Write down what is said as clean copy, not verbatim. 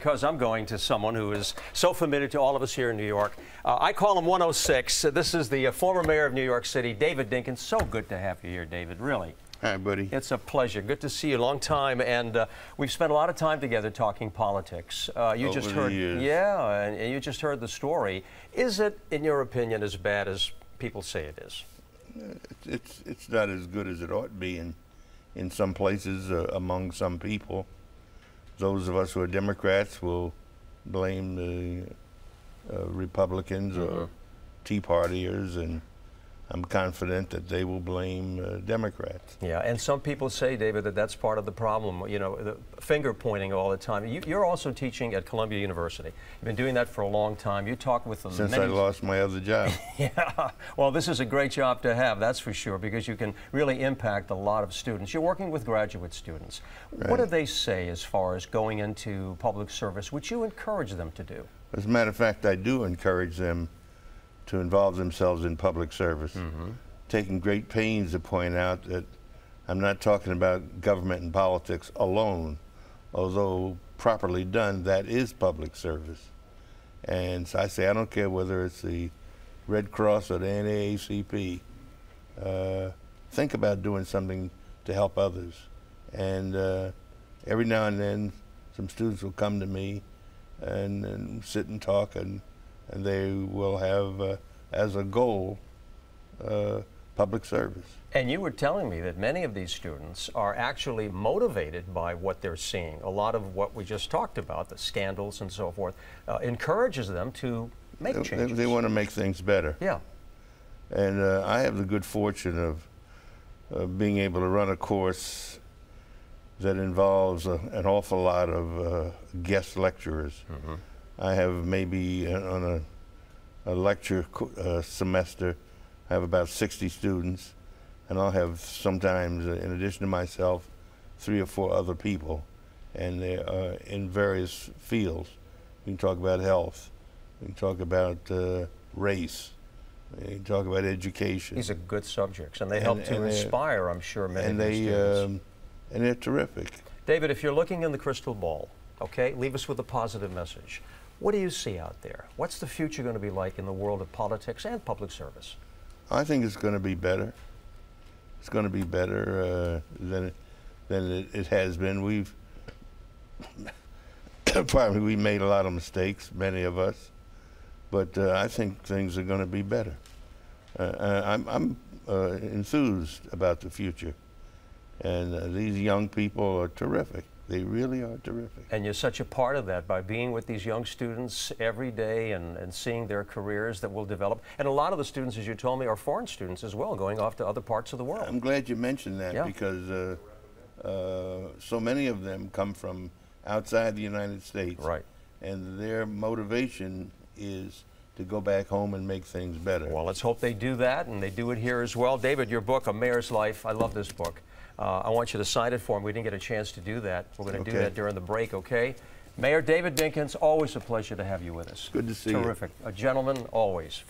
Because I'm going to someone who is so familiar to all of us here in New York. I call him 106. This is the former mayor of New York City, David Dinkins. So good to have you here, David, really. Hi, buddy. It's a pleasure. Good to see you. Long time, and we've spent a lot of time together talking politics. You just heard, yeah, and you just heard the story. Is it, in your opinion, as bad as people say it is? It's not as good as it ought to be in some places among some people. Those of us who are Democrats will blame the Republicans or Tea Partiers, and I'm confident that they will blame Democrats. Yeah, and some people say, David, that that's part of the problem, you know, the finger pointing all the time. You're also teaching at Columbia University. You've been doing that for a long time. You talk with them. Since I lost my other job. Yeah, well, this is a great job to have, that's for sure, because you can really impact a lot of students. You're working with graduate students. Right. What do they say as far as going into public service, which you encourage them to do? As a matter of fact, I do encourage them to involve themselves in public service, taking great pains to point out that I'm not talking about government and politics alone, although properly done, that is public service. And so I say, I don't care whether it's the Red Cross or the NAACP, think about doing something to help others. And every now and then, some students will come to me and sit and talk, and they will have as a goal public service. And you were telling me that many of these students are actually motivated by what they're seeing. A lot of what we just talked about, the scandals and so forth, encourages them to make changes. They want to make things better. Yeah. And I have the good fortune of being able to run a course that involves an awful lot of guest lecturers. I have maybe on a lecture semester, I have about 60 students, and I'll have sometimes, in addition to myself, 3 or 4 other people, and they are in various fields. We can talk about health, we can talk about race, we can talk about education. These are good subjects, and they help to inspire, I'm sure, many of these students. And they're terrific. David, if you're looking in the crystal ball, okay, leave us with a positive message. What do you see out there? What's the future going to be like in the world of politics and public service? I think it's going to be better. It's going to be better than it has been. We've probably we made a lot of mistakes, many of us, but I think things are going to be better. I'm enthused about the future, and these young people are terrific. They really are terrific. And you're such a part of that by being with these young students every day and seeing their careers that will develop. And a lot of the students, as you told me, are foreign students as well, going off to other parts of the world. I'm glad you mentioned that, because so many of them come from outside the United States. Right. And their motivation is to go back home and make things better. Well, let's hope they do that, and they do it here as well. David, your book, A Mayor's Life, I love this book. I want you to sign it for me. We didn't get a chance to do that. We're going to do that during the break, okay? Mayor David Dinkins, always a pleasure to have you with us. Good to see you. Terrific. A gentleman, always.